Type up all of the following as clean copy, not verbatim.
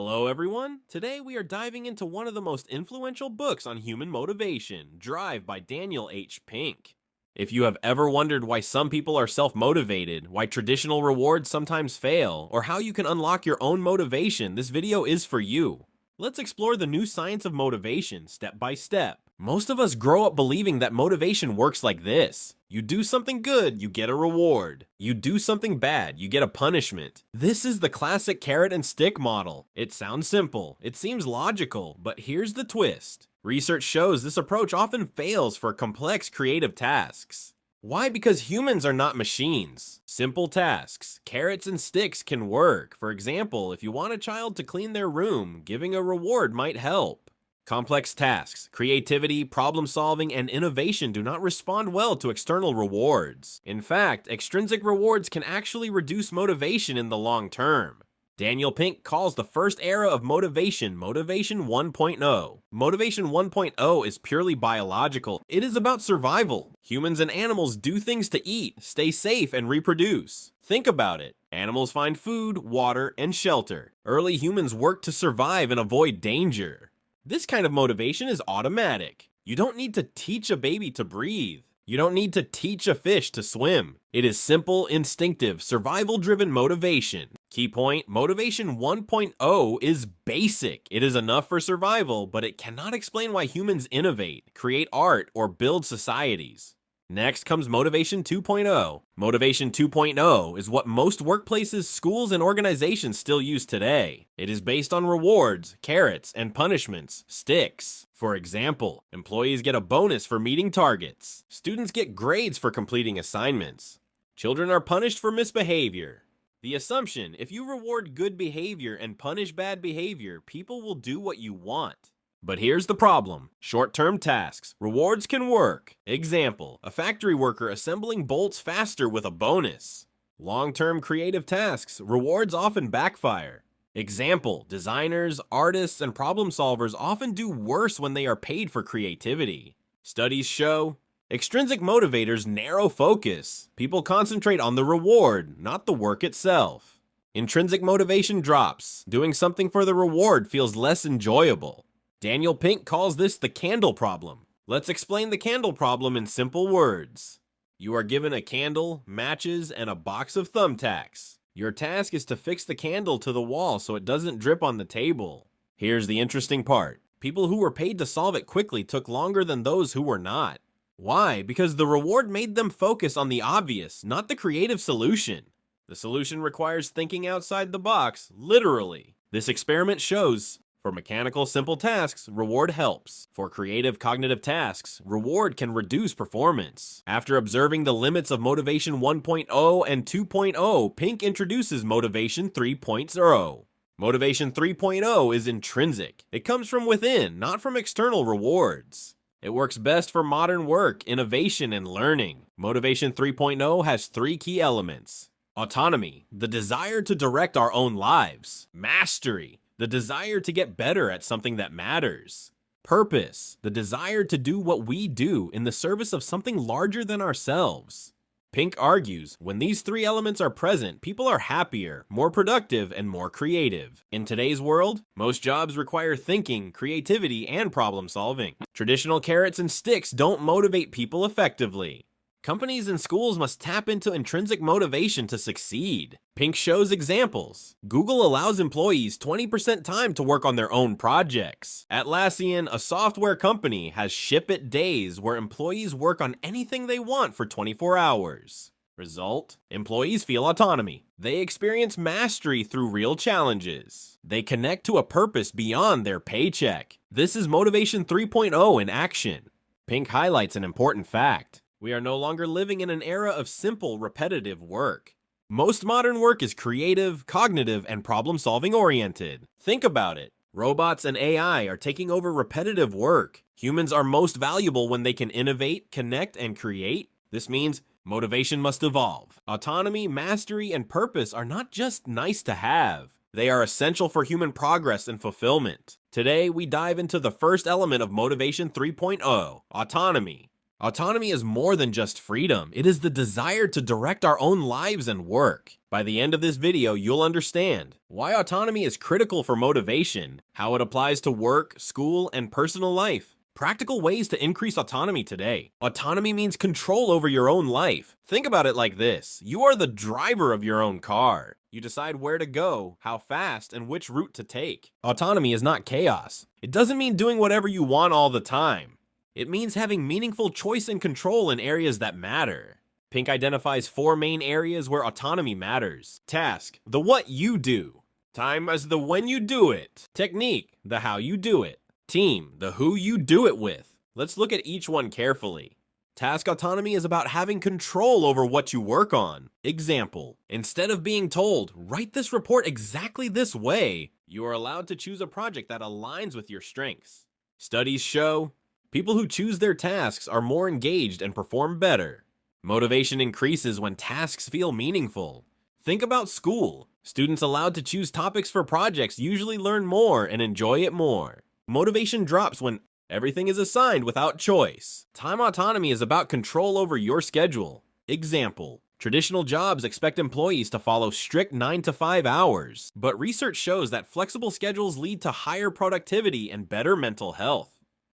Hello, everyone. Today we are diving into one of the most influential books on human motivation, Drive by Daniel H. Pink. If you have ever wondered why some people are self-motivated, why traditional rewards sometimes fail, or how you can unlock your own motivation, this video is for you. Let's explore the new science of motivation step by step. Most of us grow up believing that motivation works like this. You do something good, you get a reward. You do something bad, you get a punishment. This is the classic carrot and stick model. It sounds simple, it seems logical, but here's the twist. Research shows this approach often fails for complex creative tasks. Why? Because humans are not machines. Simple tasks, carrots and sticks can work. For example, if you want a child to clean their room, giving a reward might help. Complex tasks, creativity, problem solving, and innovation do not respond well to external rewards. In fact, extrinsic rewards can actually reduce motivation in the long term. Daniel Pink calls the first era of motivation Motivation 1.0. Motivation 1.0 is purely biological. It is about survival. Humans and animals do things to eat, stay safe, and reproduce. Think about it. Animals find food, water, and shelter. Early humans worked to survive and avoid danger. This kind of motivation is automatic. You don't need to teach a baby to breathe. You don't need to teach a fish to swim. It is simple, instinctive, survival-driven motivation. Key point, Motivation 1.0 is basic. It is enough for survival, but it cannot explain why humans innovate, create art, or build societies. Next comes Motivation 2.0. Motivation 2.0 is what most workplaces, schools, and organizations still use today. It is based on rewards, carrots, and punishments, sticks. For example, employees get a bonus for meeting targets. Students get grades for completing assignments. Children are punished for misbehavior. The assumption, if you reward good behavior and punish bad behavior, people will do what you want. But here's the problem. Short-term tasks. Rewards can work. Example, a factory worker assembling bolts faster with a bonus. Long-term creative tasks. Rewards often backfire. Example, designers, artists, and problem solvers often do worse when they are paid for creativity. Studies show extrinsic motivators narrow focus. People concentrate on the reward, not the work itself. Intrinsic motivation drops. Doing something for the reward feels less enjoyable. Daniel Pink calls this the candle problem. Let's explain the candle problem in simple words. You are given a candle, matches, and a box of thumbtacks. Your task is to fix the candle to the wall so it doesn't drip on the table. Here's the interesting part. People who were paid to solve it quickly took longer than those who were not. Why? Because the reward made them focus on the obvious, not the creative solution. The solution requires thinking outside the box, literally. This experiment shows for mechanical simple tasks, reward helps. For creative cognitive tasks, reward can reduce performance. After observing the limits of Motivation 1.0 and 2.0, Pink introduces Motivation 3.0. Motivation 3.0 is intrinsic. It comes from within, not from external rewards. It works best for modern work, innovation, and learning. Motivation 3.0 has three key elements. Autonomy, the desire to direct our own lives. Mastery, the desire to get better at something that matters. Purpose, the desire to do what we do in the service of something larger than ourselves. Pink argues, when these three elements are present, people are happier, more productive, and more creative. In today's world, most jobs require thinking, creativity, and problem solving. Traditional carrots and sticks don't motivate people effectively. Companies and schools must tap into intrinsic motivation to succeed. Pink shows examples. Google allows employees 20% time to work on their own projects. Atlassian, a software company, has ship it days where employees work on anything they want for 24 hours. Result? Employees feel autonomy. They experience mastery through real challenges. They connect to a purpose beyond their paycheck. This is Motivation 3.0 in action. Pink highlights an important fact. We are no longer living in an era of simple, repetitive work. Most modern work is creative, cognitive, and problem-solving oriented. Think about it. Robots and AI are taking over repetitive work. Humans are most valuable when they can innovate, connect, and create. This means motivation must evolve. Autonomy, mastery, and purpose are not just nice to have. They are essential for human progress and fulfillment. Today, we dive into the first element of Motivation 3.0, autonomy. Autonomy is more than just freedom. It is the desire to direct our own lives and work. By the end of this video, you'll understand why autonomy is critical for motivation, how it applies to work, school, and personal life. Practical ways to increase autonomy today. Autonomy means control over your own life. Think about it like this. You are the driver of your own car. You decide where to go, how fast, and which route to take. Autonomy is not chaos. It doesn't mean doing whatever you want all the time. It means having meaningful choice and control in areas that matter. Pink identifies 4 main areas where autonomy matters. Task, the what you do. Time as the when you do it. Technique, the how you do it. Team, the who you do it with. Let's look at each one carefully. Task autonomy is about having control over what you work on. Example, instead of being told, write this report exactly this way, you are allowed to choose a project that aligns with your strengths. Studies show people who choose their tasks are more engaged and perform better. Motivation increases when tasks feel meaningful. Think about school. Students allowed to choose topics for projects usually learn more and enjoy it more. Motivation drops when everything is assigned without choice. Time autonomy is about control over your schedule. Example, traditional jobs expect employees to follow strict 9 to 5 hours, but research shows that flexible schedules lead to higher productivity and better mental health.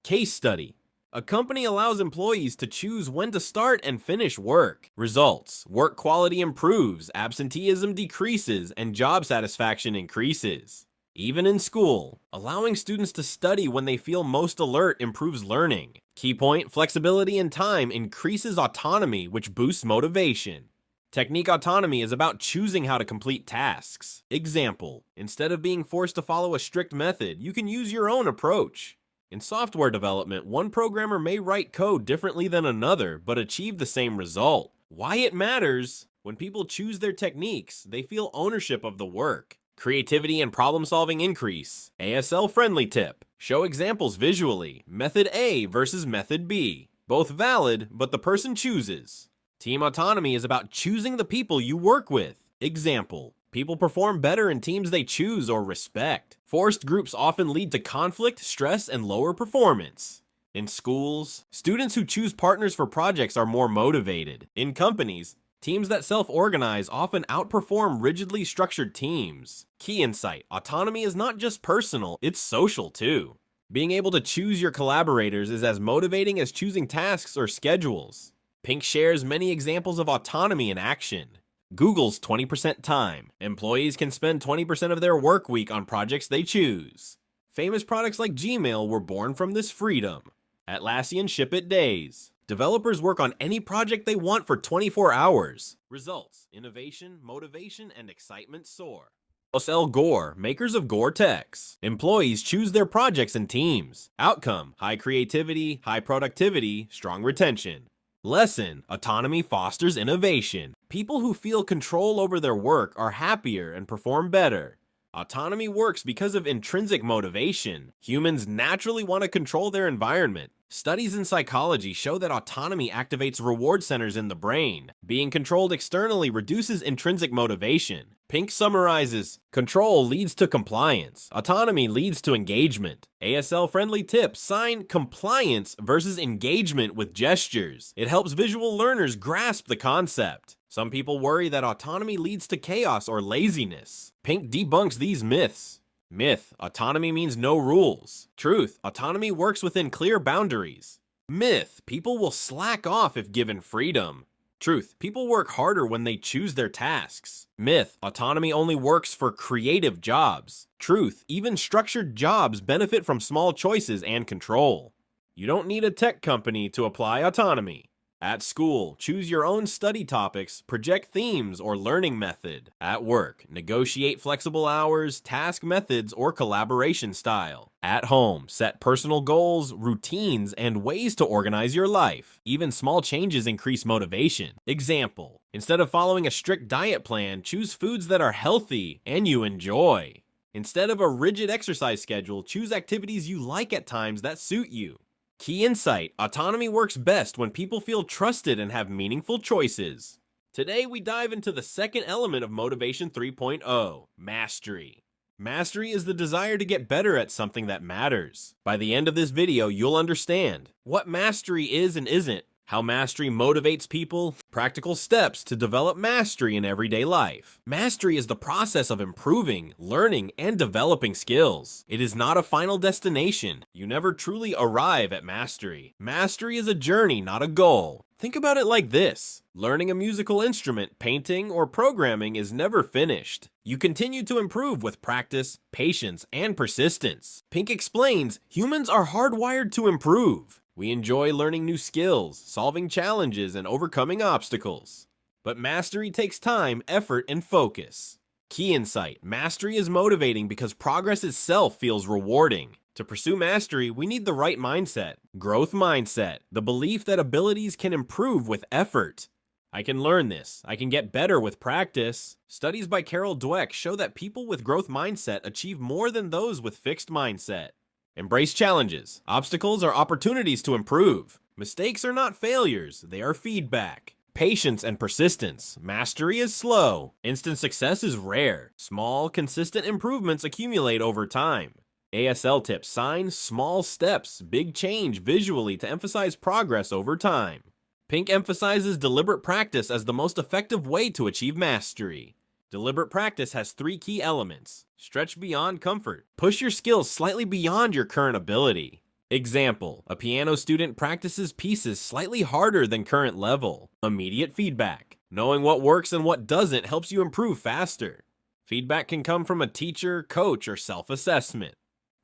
Case study. A company allows employees to choose when to start and finish work. Results: work quality improves, absenteeism decreases, and job satisfaction increases. Even in school, allowing students to study when they feel most alert improves learning. Key point, flexibility in time increases autonomy, which boosts motivation. Technique autonomy is about choosing how to complete tasks. Example, instead of being forced to follow a strict method, you can use your own approach. In software development, one programmer may write code differently than another, but achieve the same result. Why it matters? When people choose their techniques, they feel ownership of the work. Creativity and problem-solving increase. ASL-friendly tip. Show examples visually. Method A versus method B. Both valid, but the person chooses. Team autonomy is about choosing the people you work with. Example, people perform better in teams they choose or respect. Forced groups often lead to conflict, stress, and lower performance. In schools, students who choose partners for projects are more motivated. In companies, teams that self-organize often outperform rigidly structured teams. Key insight, autonomy is not just personal, it's social too. Being able to choose your collaborators is as motivating as choosing tasks or schedules. Pink shares many examples of autonomy in action. Google's 20% time. Employees can spend 20% of their work week on projects they choose. Famous products like Gmail were born from this freedom. Atlassian ship it days. Developers work on any project they want for 24 hours. Results, innovation, motivation, and excitement soar. ASL Gore, makers of Gore-Tex. Employees choose their projects and teams. Outcome, high creativity, high productivity, strong retention. Lesson, autonomy fosters innovation. People who feel control over their work are happier and perform better. Autonomy works because of intrinsic motivation. Humans naturally want to control their environment. Studies in psychology show that autonomy activates reward centers in the brain. Being controlled externally reduces intrinsic motivation. Pink summarizes, control leads to compliance. Autonomy leads to engagement. ASL-friendly tips sign compliance versus engagement with gestures. It helps visual learners grasp the concept. Some people worry that autonomy leads to chaos or laziness. Pink debunks these myths. Myth, autonomy means no rules. Truth, autonomy works within clear boundaries. Myth, people will slack off if given freedom. Truth, people work harder when they choose their tasks. Myth, autonomy only works for creative jobs. Truth, even structured jobs benefit from small choices and control. You don't need a tech company to apply autonomy. At school, choose your own study topics, project themes, or learning method. At work, negotiate flexible hours, task methods, or collaboration style. At home, set personal goals, routines, and ways to organize your life. Even small changes increase motivation. Example, instead of following a strict diet plan, choose foods that are healthy and you enjoy. Instead of a rigid exercise schedule, choose activities you like at times that suit you. Key insight, autonomy works best when people feel trusted and have meaningful choices. Today we dive into the second element of Motivation 3.0, mastery. Mastery is the desire to get better at something that matters. By the end of this video, you'll understand what mastery is and isn't, How mastery motivates people, practical steps to develop mastery in everyday life. Mastery is the process of improving, learning, and developing skills. It is not a final destination. You never truly arrive at mastery. Mastery is a journey, not a goal. Think about it like this. Learning a musical instrument, painting, or programming is never finished. You continue to improve with practice, patience, and persistence. Pink explains, humans are hardwired to improve. We enjoy learning new skills, solving challenges, and overcoming obstacles. But mastery takes time, effort, and focus. Key insight: mastery is motivating because progress itself feels rewarding. To pursue mastery, we need the right mindset. Growth mindset, the belief that abilities can improve with effort. I can learn this. I can get better with practice. Studies by Carol Dweck show that people with growth mindset achieve more than those with fixed mindset. Embrace challenges. Obstacles are opportunities to improve. Mistakes are not failures, they are feedback. Patience and persistence. Mastery is slow. Instant success is rare. Small, consistent improvements accumulate over time. ASL tips: sign small steps, big change visually to emphasize progress over time. Pink emphasizes deliberate practice as the most effective way to achieve mastery. Deliberate practice has 3 key elements. Stretch beyond comfort. Push your skills slightly beyond your current ability. Example: a piano student practices pieces slightly harder than current level. Immediate feedback. Knowing what works and what doesn't helps you improve faster. Feedback can come from a teacher, coach, or self-assessment.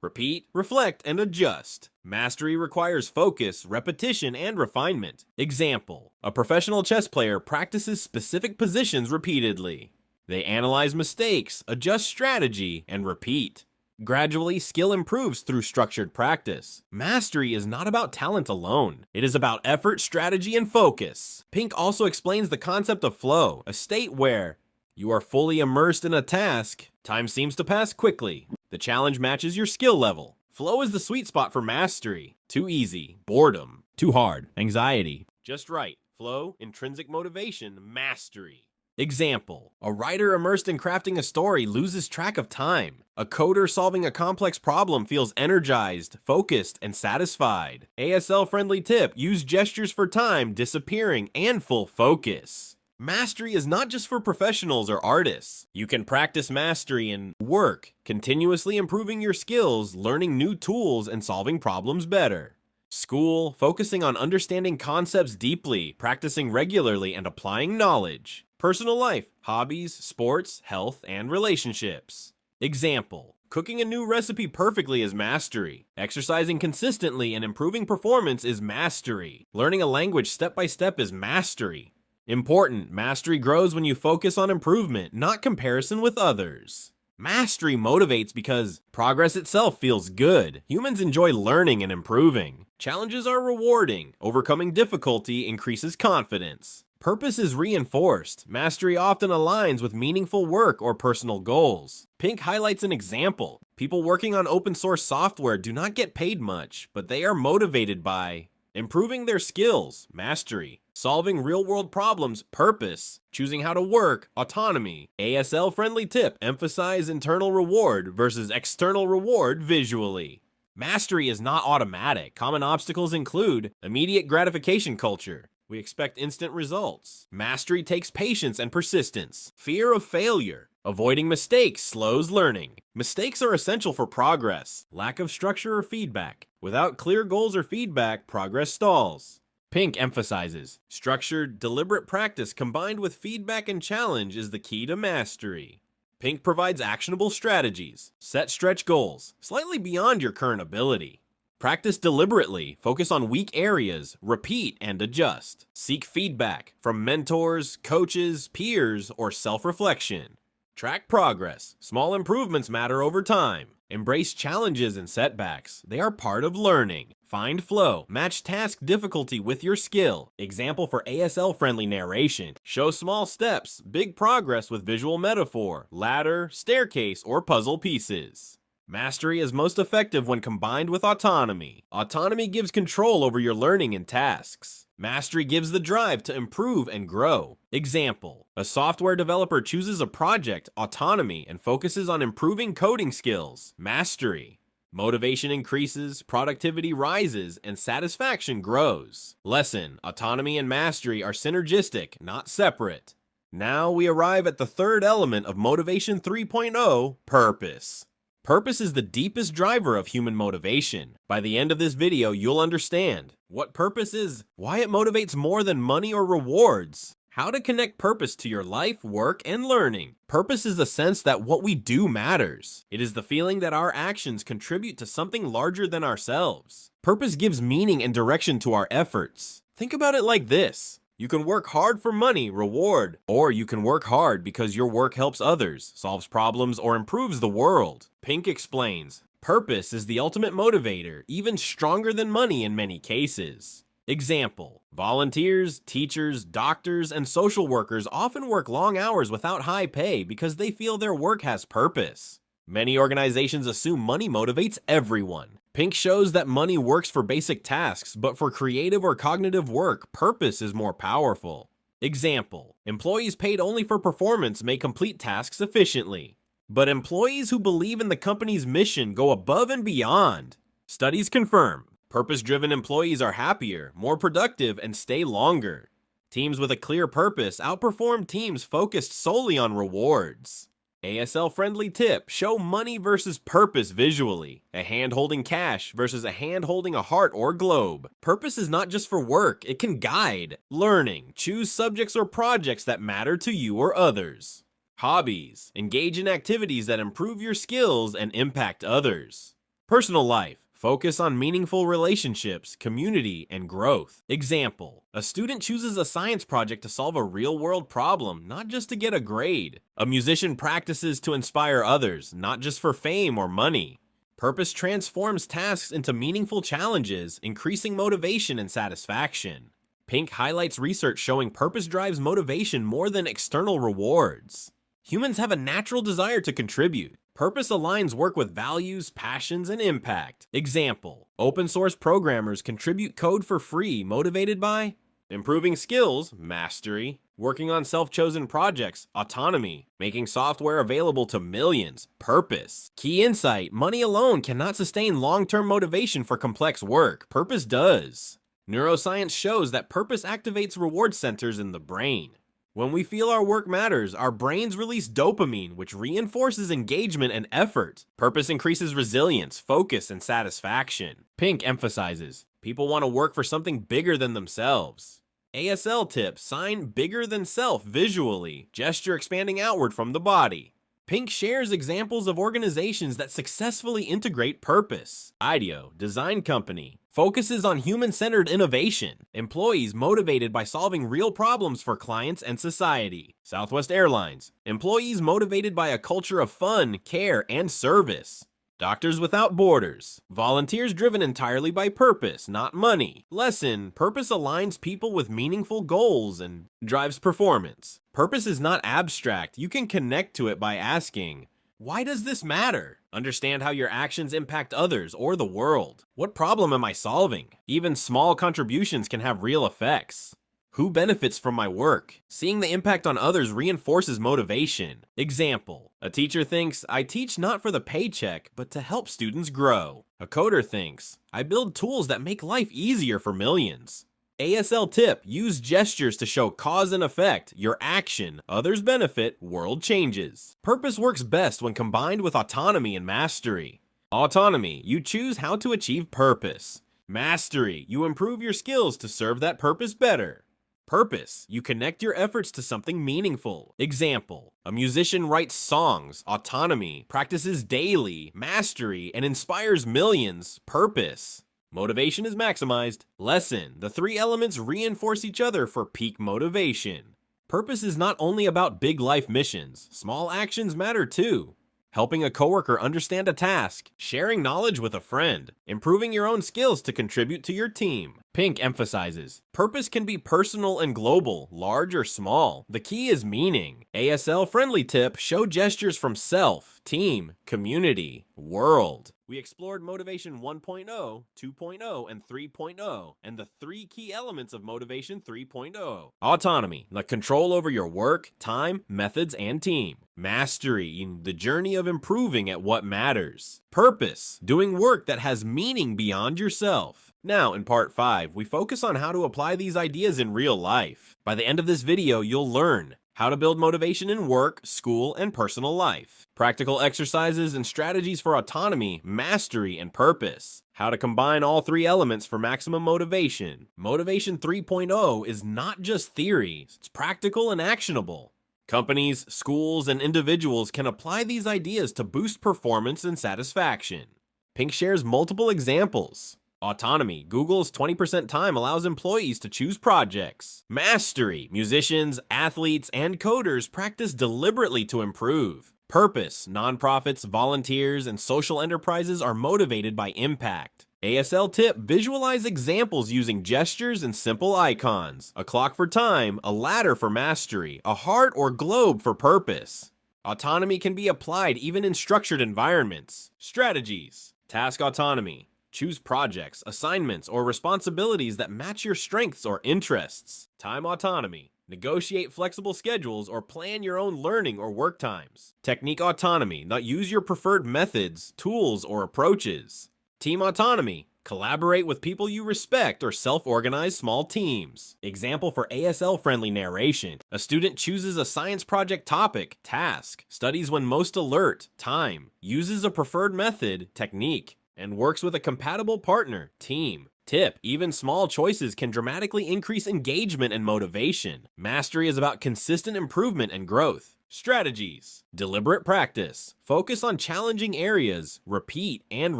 Repeat, reflect, and adjust. Mastery requires focus, repetition, and refinement. Example: a professional chess player practices specific positions repeatedly. They analyze mistakes, adjust strategy, and repeat. Gradually, skill improves through structured practice. Mastery is not about talent alone. It is about effort, strategy, and focus. Pink also explains the concept of flow, a state where you are fully immersed in a task, time seems to pass quickly. The challenge matches your skill level. Flow is the sweet spot for mastery. Too easy, boredom. Too hard, anxiety. Just right, flow, intrinsic motivation, mastery. Example: a writer immersed in crafting a story loses track of time. A coder solving a complex problem feels energized, focused, and satisfied. ASL-friendly tip: use gestures for time, disappearing, and full focus. Mastery is not just for professionals or artists. You can practice mastery in work, continuously improving your skills, learning new tools, and solving problems better. School, focusing on understanding concepts deeply, practicing regularly, and applying knowledge. Personal life, hobbies, sports, health, and relationships. Example: cooking a new recipe perfectly is mastery. Exercising consistently and improving performance is mastery. Learning a language step by step is mastery. Important: mastery grows when you focus on improvement, not comparison with others. Mastery motivates because progress itself feels good. Humans enjoy learning and improving. Challenges are rewarding. Overcoming difficulty increases confidence. Purpose is reinforced. Mastery often aligns with meaningful work or personal goals. Pink highlights an example. People working on open source software do not get paid much, but they are motivated by improving their skills, mastery, solving real-world problems, purpose, choosing how to work, autonomy. ASL-friendly tip: emphasize internal reward versus external reward visually. Mastery is not automatic. Common obstacles include immediate gratification culture. We expect instant results. Mastery takes patience and persistence. Fear of failure. Avoiding mistakes slows learning. Mistakes are essential for progress. Lack of structure or feedback. Without clear goals or feedback, progress stalls. Pink emphasizes structured, deliberate practice combined with feedback and challenge is the key to mastery. Pink provides actionable strategies. Set stretch goals, slightly beyond your current ability. Practice deliberately, focus on weak areas, repeat and adjust. Seek feedback from mentors, coaches, peers, or self-reflection. Track progress. Small improvements matter over time. Embrace challenges and setbacks. They are part of learning. Find flow. Match task difficulty with your skill. Example for ASL-friendly narration. Show small steps, big progress with visual metaphor, ladder, staircase, or puzzle pieces. Mastery is most effective when combined with autonomy. Autonomy gives control over your learning and tasks. Mastery gives the drive to improve and grow. Example: a software developer chooses a project, autonomy, and focuses on improving coding skills, mastery. Motivation increases, productivity rises, and satisfaction grows. Lesson: autonomy and mastery are synergistic, not separate. Now we arrive at the third element of Motivation 3.0, purpose. Purpose is the deepest driver of human motivation. By the end of this video, you'll understand what purpose is, why it motivates more than money or rewards, how to connect purpose to your life, work, and learning. Purpose is the sense that what we do matters. It is the feeling that our actions contribute to something larger than ourselves. Purpose gives meaning and direction to our efforts. Think about it like this. You can work hard for money, reward, or you can work hard because your work helps others, solves problems, or improves the world. Pink explains, purpose is the ultimate motivator, even stronger than money in many cases. Example: volunteers, teachers, doctors, and social workers often work long hours without high pay because they feel their work has purpose. Many organizations assume money motivates everyone. Pink shows that money works for basic tasks, but for creative or cognitive work, purpose is more powerful. Example: employees paid only for performance may complete tasks efficiently, but employees who believe in the company's mission go above and beyond. Studies confirm purpose-driven employees are happier, more productive, and stay longer. Teams with a clear purpose outperform teams focused solely on rewards. ASL-friendly tip: show money versus purpose visually. A hand holding cash versus a hand holding a heart or globe. Purpose is not just for work, it can guide learning. Choose subjects or projects that matter to you or others. Hobbies: engage in activities that improve your skills and impact others. Personal life: focus on meaningful relationships, community, and growth. Example: a student chooses a science project to solve a real-world problem, not just to get a grade. A musician practices to inspire others, not just for fame or money. Purpose transforms tasks into meaningful challenges, increasing motivation and satisfaction. Pink highlights research showing purpose drives motivation more than external rewards. Humans have a natural desire to contribute. Purpose aligns work with values, passions, and impact. Example: open source programmers contribute code for free, motivated by improving skills, mastery, working on self-chosen projects, autonomy, making software available to millions, purpose. Key insight: money alone cannot sustain long-term motivation for complex work. Purpose does. Neuroscience shows that purpose activates reward centers in the brain. When we feel our work matters, our brains release dopamine, which reinforces engagement and effort. Purpose increases resilience, focus, and satisfaction. Pink emphasizes, people want to work for something bigger than themselves. ASL tip: sign bigger than self visually, gesture expanding outward from the body. Pink shares examples of organizations that successfully integrate purpose. IDEO, design company, focuses on human-centered innovation. Employees motivated by solving real problems for clients and society. Southwest Airlines, employees motivated by a culture of fun, care, and service. Doctors Without Borders, volunteers driven entirely by purpose, not money. Lesson: purpose aligns people with meaningful goals and drives performance. Purpose is not abstract. You can connect to it by asking, why does this matter? Understand how your actions impact others or the world. What problem am I solving? Even small contributions can have real effects. Who benefits from my work? Seeing the impact on others reinforces motivation. Example: a teacher thinks, I teach not for the paycheck, but to help students grow. A coder thinks, I build tools that make life easier for millions. ASL tip: use gestures to show cause and effect. Your action, others benefit, world changes. Purpose works best when combined with autonomy and mastery. Autonomy: you choose how to achieve purpose. Mastery: you improve your skills to serve that purpose better. Purpose: you connect your efforts to something meaningful. Example: a musician writes songs. Autonomy: practices daily. Mastery: and inspires millions. Purpose: motivation is maximized. Lesson: the three elements reinforce each other for peak motivation. Purpose is not only about big life missions. Small actions matter too. Helping a coworker understand a task, sharing knowledge with a friend, improving your own skills to contribute to your team. Pink emphasizes, purpose can be personal and global, large or small. The key is meaning. ASL-friendly tip: show gestures from self, team, community, world. We explored Motivation 1.0, 2.0, and 3.0, and the 3 key elements of Motivation 3.0. Autonomy, the control over your work, time, methods, and team. Mastery, the journey of improving at what matters. Purpose, doing work that has meaning beyond yourself. Now, in part 5, we focus on how to apply these ideas in real life. By the end of this video, you'll learn how to build motivation in work, school, and personal life. Practical exercises and strategies for autonomy, mastery, and purpose. How to combine all 3 elements for maximum motivation. Motivation 3.0 is not just theory, it's practical and actionable. Companies, schools, and individuals can apply these ideas to boost performance and satisfaction. Pink shares multiple examples. Autonomy, Google's 20% time allows employees to choose projects. Mastery, musicians, athletes, and coders practice deliberately to improve. Purpose, nonprofits, volunteers, and social enterprises are motivated by impact. ASL tip, visualize examples using gestures and simple icons. A clock for time, a ladder for mastery, a heart or globe for purpose. Autonomy can be applied even in structured environments. Strategies, task autonomy. Choose projects, assignments, or responsibilities that match your strengths or interests. Time autonomy. Negotiate flexible schedules or plan your own learning or work times. Technique autonomy. Not use your preferred methods, tools, or approaches. Team autonomy. Collaborate with people you respect or self-organize small teams. Example for ASL-friendly narration. A student chooses a science project topic, task, studies when most alert, time, uses a preferred method, technique, and works with a compatible partner, team. Tip, even small choices can dramatically increase engagement and motivation. Mastery is about consistent improvement and growth. Strategies, deliberate practice. Focus on challenging areas, repeat and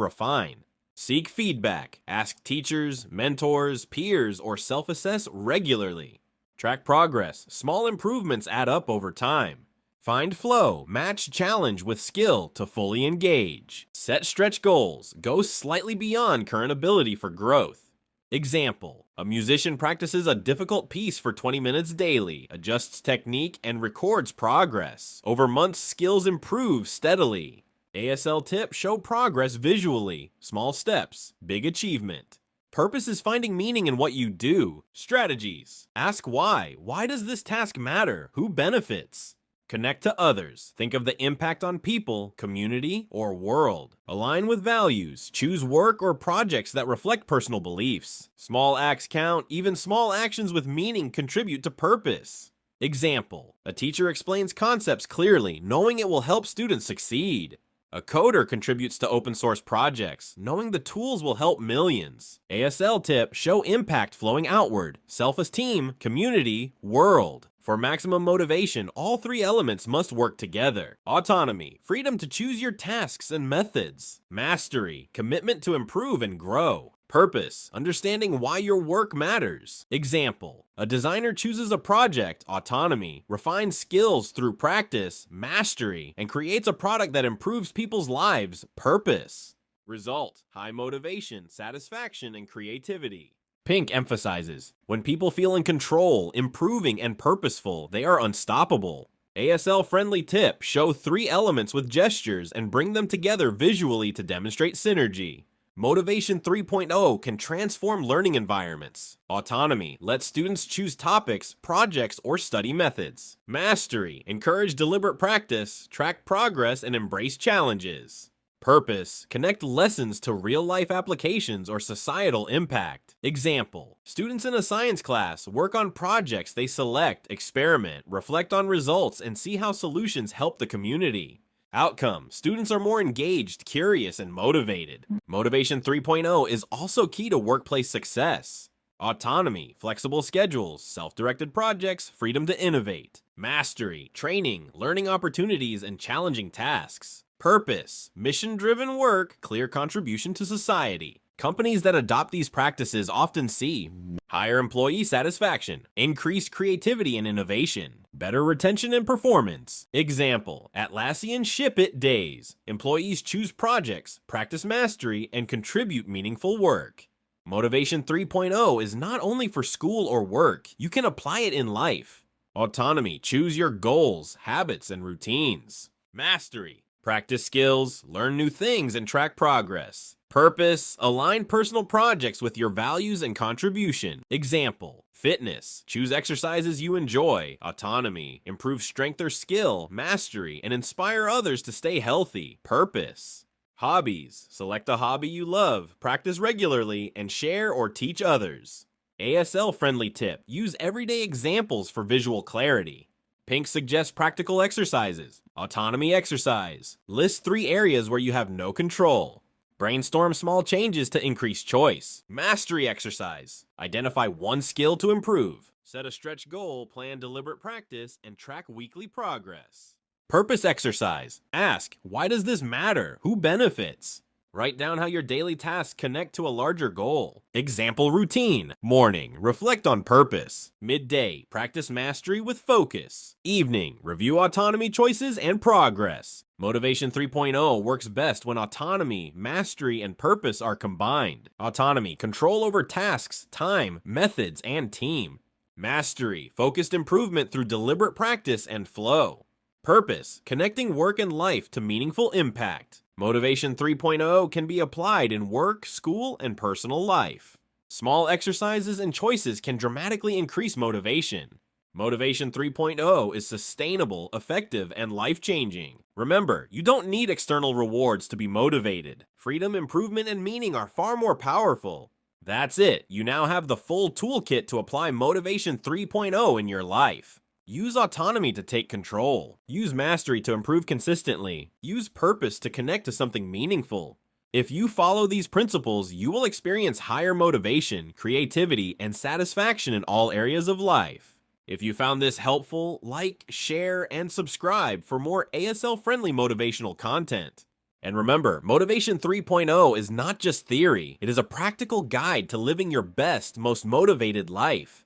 refine. Seek feedback. Ask teachers, mentors, peers, or self-assess regularly. Track progress. Small improvements add up over time. Find flow, match challenge with skill to fully engage. Set stretch goals, go slightly beyond current ability for growth. Example, a musician practices a difficult piece for 20 minutes daily, adjusts technique, and records progress. Over months, skills improve steadily. ASL tip, show progress visually. Small steps, big achievement. Purpose is finding meaning in what you do. Strategies, ask why. Why does this task matter? Who benefits? Connect to others. Think of the impact on people, community, or world. Align with values. Choose work or projects that reflect personal beliefs. Small acts count. Even small actions with meaning contribute to purpose. Example, a teacher explains concepts clearly, knowing it will help students succeed. A coder contributes to open source projects, knowing the tools will help millions. ASL tip, show impact flowing outward. Self-esteem, community, world. For maximum motivation, all 3 elements must work together. Autonomy, freedom to choose your tasks and methods. Mastery, commitment to improve and grow. Purpose, understanding why your work matters. Example, a designer chooses a project, autonomy, refines skills through practice, mastery, and creates a product that improves people's lives, purpose. Result, high motivation, satisfaction, and creativity. Pink emphasizes, when people feel in control, improving, and purposeful, they are unstoppable. ASL-friendly tip, show 3 elements with gestures and bring them together visually to demonstrate synergy. Motivation 3.0 can transform learning environments. Autonomy, let students choose topics, projects, or study methods. Mastery, encourage deliberate practice, track progress, and embrace challenges. Purpose, connect lessons to real-life applications or societal impact. Example, students in a science class work on projects they select, experiment, reflect on results, and see how solutions help the community. Outcome, students are more engaged, curious, and motivated. Motivation 3.0 is also key to workplace success. Autonomy, flexible schedules, self-directed projects, freedom to innovate. Mastery, training, learning opportunities, and challenging tasks. Purpose, mission-driven work, clear contribution to society. Companies that adopt these practices often see higher employee satisfaction, increased creativity and innovation, better retention and performance. Example, Atlassian Ship It days. Employees choose projects, practice mastery, and contribute meaningful work. Motivation 3.0 is not only for school or work, you can apply it in life. Autonomy, choose your goals, habits, and routines. Mastery, Practice skills, learn new things, and track progress. Purpose, align personal projects with your values and contribution. Example, fitness, choose exercises you enjoy. Autonomy, improve strength or skill, mastery, and inspire others to stay healthy. Purpose. Hobbies, select a hobby you love, practice regularly, and share or teach others. ASL-friendly tip, use everyday examples for visual clarity. Pink suggests practical exercises. Autonomy exercise. List 3 areas where you have no control. Brainstorm small changes to increase choice. Mastery exercise. Identify one skill to improve. Set a stretch goal, plan deliberate practice, and track weekly progress. Purpose exercise. Ask, why does this matter? Who benefits? Write down how your daily tasks connect to a larger goal. Example routine. Morning, reflect on purpose. Midday, practice mastery with focus. Evening, review autonomy choices and progress. Motivation 3.0 works best when autonomy, mastery, and purpose are combined. Autonomy, control over tasks, time, methods, and team. Mastery, focused improvement through deliberate practice and flow. Purpose, connecting work and life to meaningful impact. Motivation 3.0 can be applied in work, school, and personal life. Small exercises and choices can dramatically increase motivation. Motivation 3.0 is sustainable, effective, and life-changing. Remember, you don't need external rewards to be motivated. Freedom, improvement, and meaning are far more powerful. That's it. You now have the full toolkit to apply Motivation 3.0 in your life. Use autonomy to take control. Use mastery to improve consistently. Use purpose to connect to something meaningful. If you follow these principles, you will experience higher motivation, creativity, and satisfaction in all areas of life. If you found this helpful, like, share, and subscribe for more ASL-friendly motivational content. And remember, Motivation 3.0 is not just theory, it is a practical guide to living your best, most motivated life.